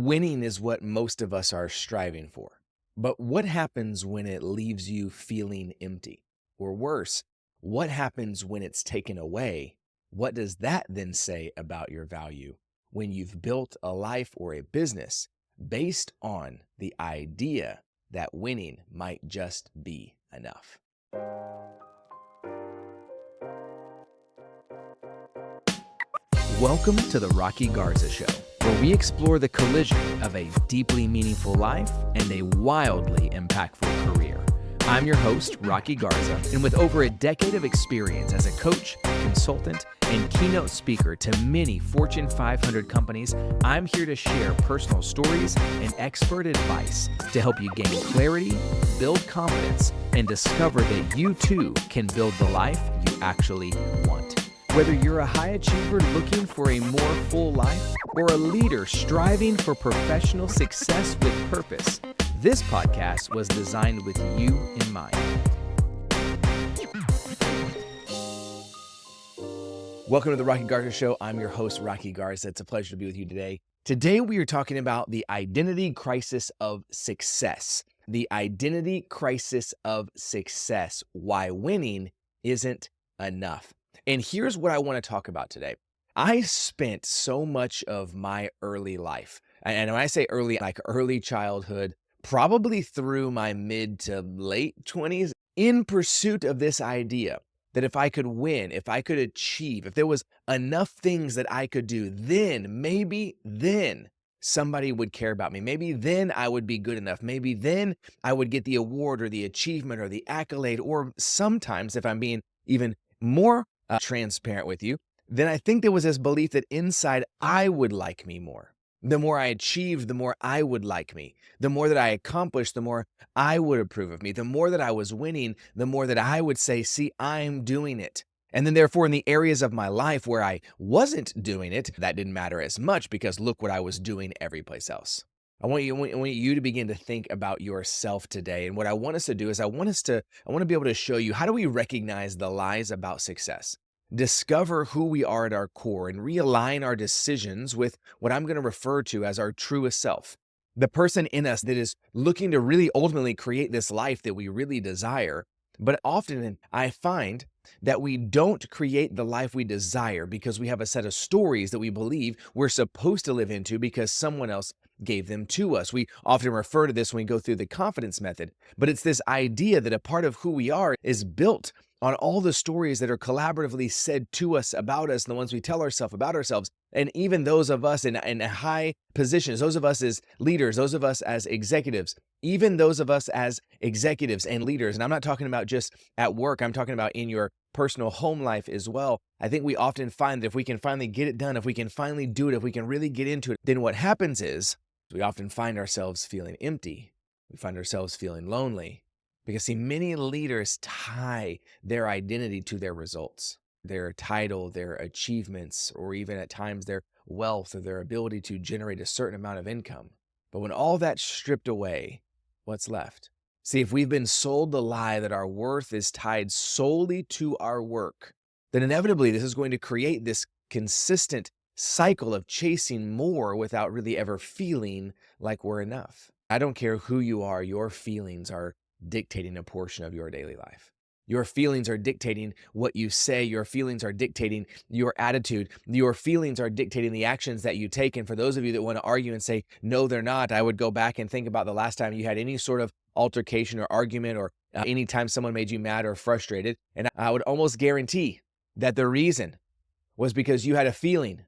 Winning is what most of us are striving for. But what happens when it leaves you feeling empty? Or worse, what happens when it's taken away? What does that then say about your value when you've built a life or a business based on the idea that winning might just be enough? Welcome to the Rocky Garza Show, where we explore the collision of a deeply meaningful life and a wildly impactful career. I'm your host, Rocky Garza, and with over a decade of experience as a coach, consultant, and keynote speaker to many Fortune 500 companies, I'm here to share personal stories and expert advice to help you gain clarity, build confidence, and discover that you too can build the life you actually want. Whether you're a high achiever looking for a more full life or a leader striving for professional success with purpose, this podcast was designed with you in mind. Welcome to the Rocky Garza Show. I'm your host, Rocky Garza. It's a pleasure to be with you today. Today, we are talking about the identity crisis of success. The identity crisis of success. Why winning isn't enough. And here's what I want to talk about today. I spent so much of my early life, and when I say early, like early childhood, probably through my mid to late 20s, in pursuit of this idea that if I could win, if I could achieve, if there was enough things that I could do, maybe then somebody would care about me. Maybe then I would be good enough. Maybe then I would get the award or the achievement or the accolade, or sometimes, if I'm being even more transparent with you, then I think there was this belief that inside I would like me more. The more I achieved, the more I would like me. The more that I accomplished, the more I would approve of me. The more that I was winning, the more that I would say, see, I'm doing it. And then therefore in the areas of my life where I wasn't doing it, that didn't matter as much because look what I was doing every place else. I want you to begin to think about yourself today. And what I want us to do is I want to be able to show you, how do we recognize the lies about success? Discover who we are at our core and realign our decisions with what I'm going to refer to as our truest self. The person in us that is looking to really ultimately create this life that we really desire. But often I find that we don't create the life we desire because we have a set of stories that we believe we're supposed to live into because someone else gave them to us. We often refer to this when we go through the confidence method, but it's this idea that a part of who we are is built on all the stories that are collaboratively said to us about us, and the ones we tell ourselves about ourselves, and even those of us in high positions, those of us as leaders, those of us as executives, even those of us as executives and leaders. And I'm not talking about just at work, I'm talking about in your personal home life as well. I think we often find that if we can finally get it done, if we can finally do it, if we can really get into it, then what happens is we often find ourselves feeling empty. We find ourselves feeling lonely. Because see, many leaders tie their identity to their results, their title, their achievements, or even at times their wealth or their ability to generate a certain amount of income. But when all that's stripped away, what's left? See, if we've been sold the lie that our worth is tied solely to our work, then inevitably this is going to create this consistent cycle of chasing more without really ever feeling like we're enough. I don't care who you are, your feelings are dictating a portion of your daily life. Your feelings are dictating what you say. Your feelings are dictating your attitude. Your feelings are dictating the actions that you take. And for those of you that want to argue and say, no, they're not, I would go back and think about the last time you had any sort of altercation or argument or any time someone made you mad or frustrated. And I would almost guarantee that the reason was because you had a feeling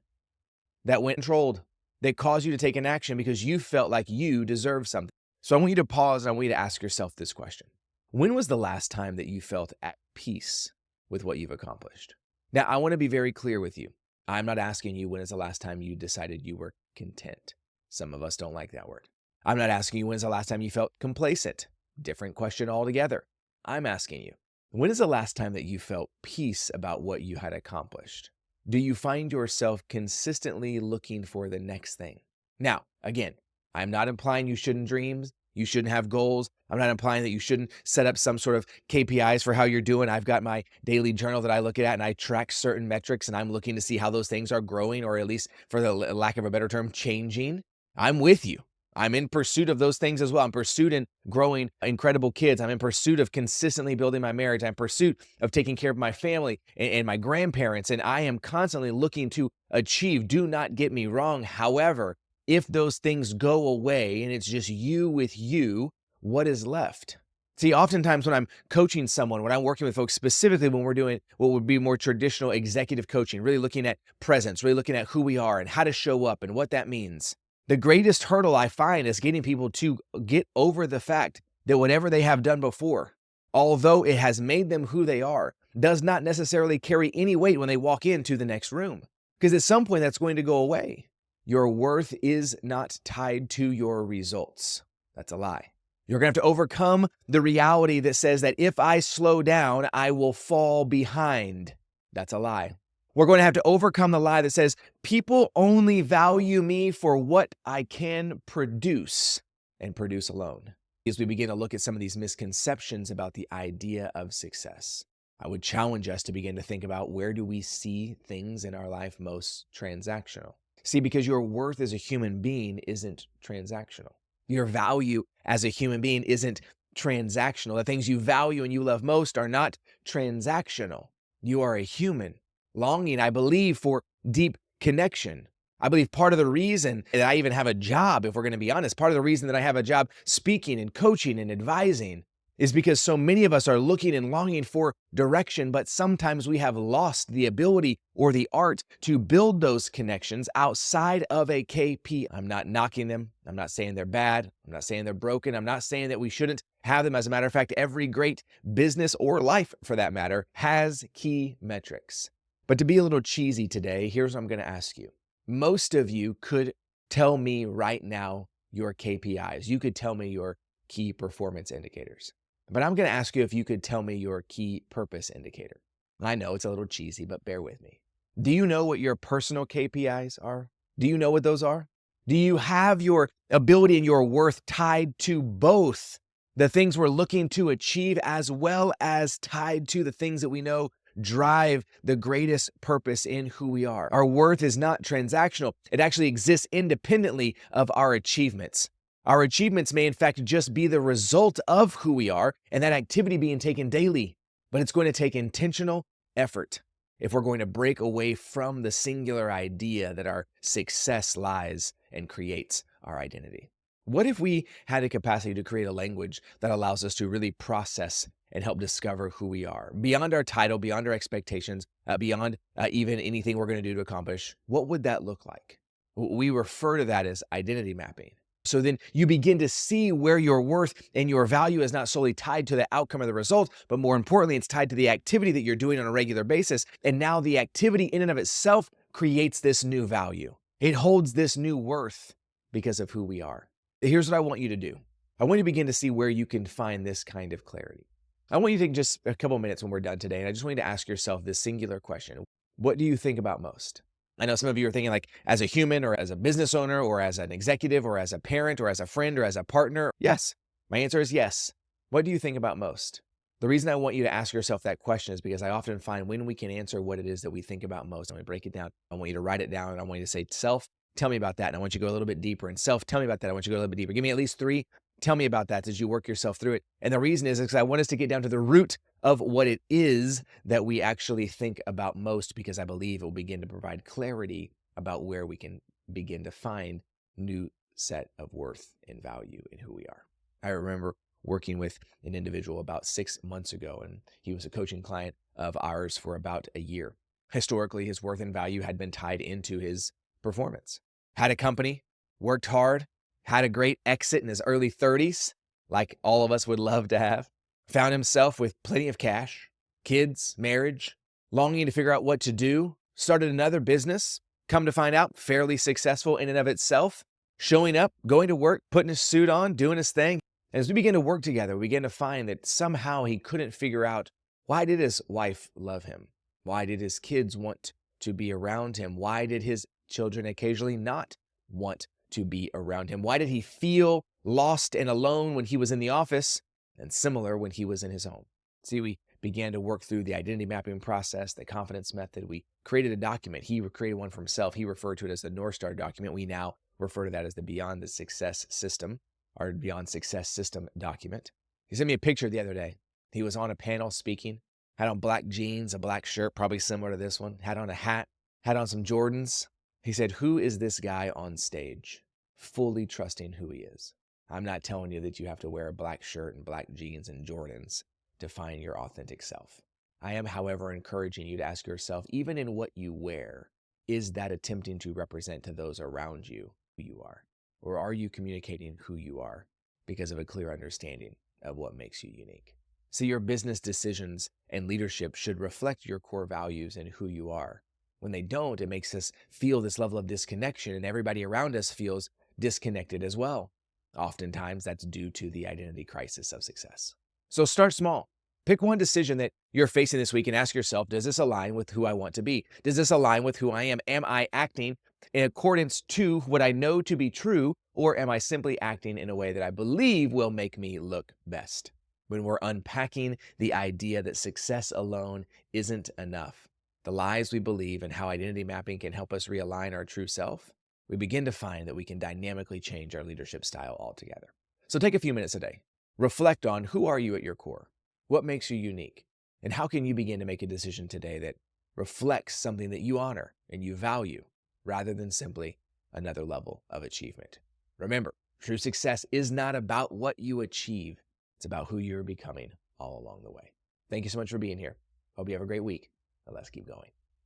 that went controlled, that caused you to take an action because you felt like you deserved something. So I want you to pause and I want you to ask yourself this question. When was the last time that you felt at peace with what you've accomplished? Now, I want to be very clear with you. I'm not asking you when is the last time you decided you were content. Some of us don't like that word. I'm not asking you when is the last time you felt complacent. Different question altogether. I'm asking you, when is the last time that you felt peace about what you had accomplished? Do you find yourself consistently looking for the next thing? Now, again, I'm not implying you shouldn't dream. You shouldn't have goals. I'm not implying that you shouldn't set up some sort of KPIs for how you're doing. I've got my daily journal that I look at and I track certain metrics and I'm looking to see how those things are growing or at least, for the lack of a better term, changing. I'm with you. I'm in pursuit of those things as well. I'm pursuit in growing incredible kids. I'm in pursuit of consistently building my marriage. I'm in pursuit of taking care of my family and my grandparents. And I am constantly looking to achieve. Do not get me wrong. However, if those things go away and it's just you with you, what is left? See, oftentimes when I'm coaching someone, when I'm working with folks, specifically when we're doing what would be more traditional executive coaching, really looking at presence, really looking at who we are and how to show up and what that means. The greatest hurdle I find is getting people to get over the fact that whatever they have done before, although it has made them who they are, does not necessarily carry any weight when they walk into the next room. Because at some point that's going to go away. Your worth is not tied to your results. That's a lie. You're going to have to overcome the reality that says that if I slow down, I will fall behind. That's a lie. We're going to have to overcome the lie that says people only value me for what I can produce and produce alone. As we begin to look at some of these misconceptions about the idea of success, I would challenge us to begin to think about, where do we see things in our life most transactional? See, because your worth as a human being isn't transactional. Your value as a human being isn't transactional. The things you value and you love most are not transactional. You are a human longing, I believe, for deep connection. I believe part of the reason that I even have a job, if we're going to be honest, part of the reason that I have a job speaking and coaching and advising is because so many of us are looking and longing for direction, but sometimes we have lost the ability or the art to build those connections outside of a KP. I'm not knocking them. I'm not saying they're bad. I'm not saying they're broken. I'm not saying that we shouldn't have them. As a matter of fact, every great business or life, for that matter, has key metrics. But to be a little cheesy today, here's what I'm going to ask you. Most of you could tell me right now your KPIs. You could tell me your key performance indicators. But I'm going to ask you if you could tell me your key purpose indicator. I know it's a little cheesy, but bear with me. Do you know what your personal KPIs are? Do you know what those are? Do you have your ability and your worth tied to both the things we're looking to achieve, as well as tied to the things that we know drive the greatest purpose in who we are? Our worth is not transactional. It actually exists independently of our achievements. Our achievements may in fact just be the result of who we are and that activity being taken daily, but it's going to take intentional effort if we're going to break away from the singular idea that our success lies and creates our identity. What if we had a capacity to create a language that allows us to really process and help discover who we are beyond our title, beyond our expectations, beyond even anything we're going to do to accomplish? What would that look like? We refer to that as identity mapping. So then you begin to see where your worth and your value is not solely tied to the outcome of the result, but more importantly, it's tied to the activity that you're doing on a regular basis. And now the activity in and of itself creates this new value. It holds this new worth because of who we are. Here's what I want you to do. I want you to begin to see where you can find this kind of clarity. I want you to take just a couple minutes when we're done today, and I just want you to ask yourself this singular question. What do you think about most? I know some of you are thinking, like, as a human or as a business owner or as an executive or as a parent or as a friend or as a partner. Yes. My answer is yes. What do you think about most? The reason I want you to ask yourself that question is because I often find when we can answer what it is that we think about most, I'm going to break it down. I want you to write it down, and I want you to say, self, tell me about that. And I want you to go a little bit deeper. And self, tell me about that. I want you to go a little bit deeper. Give me at least 3. Tell me about that as you work yourself through it. And the reason is because I want us to get down to the root of what it is that we actually think about most, because I believe it will begin to provide clarity about where we can begin to find new set of worth and value in who we are. I remember working with an individual about 6 months ago, and he was a coaching client of ours for about a year. Historically, his worth and value had been tied into his performance. Had a company, worked hard, had a great exit in his early 30s, like all of us would love to have. Found himself with plenty of cash, kids, marriage, longing to figure out what to do, started another business, come to find out fairly successful in and of itself, showing up, going to work, putting his suit on, doing his thing. And as we began to work together, we began to find that somehow he couldn't figure out, why did his wife love him? Why did his kids want to be around him? Why did his children occasionally not want to be around him? Why did he feel lost and alone when he was in the office and similar when he was in his home? See, we began to work through the identity mapping process, the confidence method. We created a document. He created one for himself. He referred to it as the North Star document. We now refer to that as the Beyond the Success System, or Beyond Success System document. He sent me a picture the other day. He was on a panel speaking, had on black jeans, a black shirt, probably similar to this one, had on a hat, had on some Jordans. He said, "Who is this guy on stage?" Fully trusting who he is. I'm not telling you that you have to wear a black shirt and black jeans and Jordans to find your authentic self. I am, however, encouraging you to ask yourself, even in what you wear, is that attempting to represent to those around you who you are? Or are you communicating who you are because of a clear understanding of what makes you unique? So your business decisions and leadership should reflect your core values and who you are. When they don't, it makes us feel this level of disconnection, and everybody around us feels disconnected as well. Oftentimes, that's due to the identity crisis of success. So start small. Pick one decision that you're facing this week and ask yourself, does this align with who I want to be? Does this align with who I am? Am I acting in accordance to what I know to be true, or am I simply acting in a way that I believe will make me look best? When we're unpacking the idea that success alone isn't enough, the lies we believe and how identity mapping can help us realign our true self, we begin to find that we can dynamically change our leadership style altogether. So take a few minutes a day. Reflect on, who are you at your core? What makes you unique? And how can you begin to make a decision today that reflects something that you honor and you value, rather than simply another level of achievement? Remember, true success is not about what you achieve. It's about who you're becoming all along the way. Thank you so much for being here. Hope you have a great week. Now let's keep going.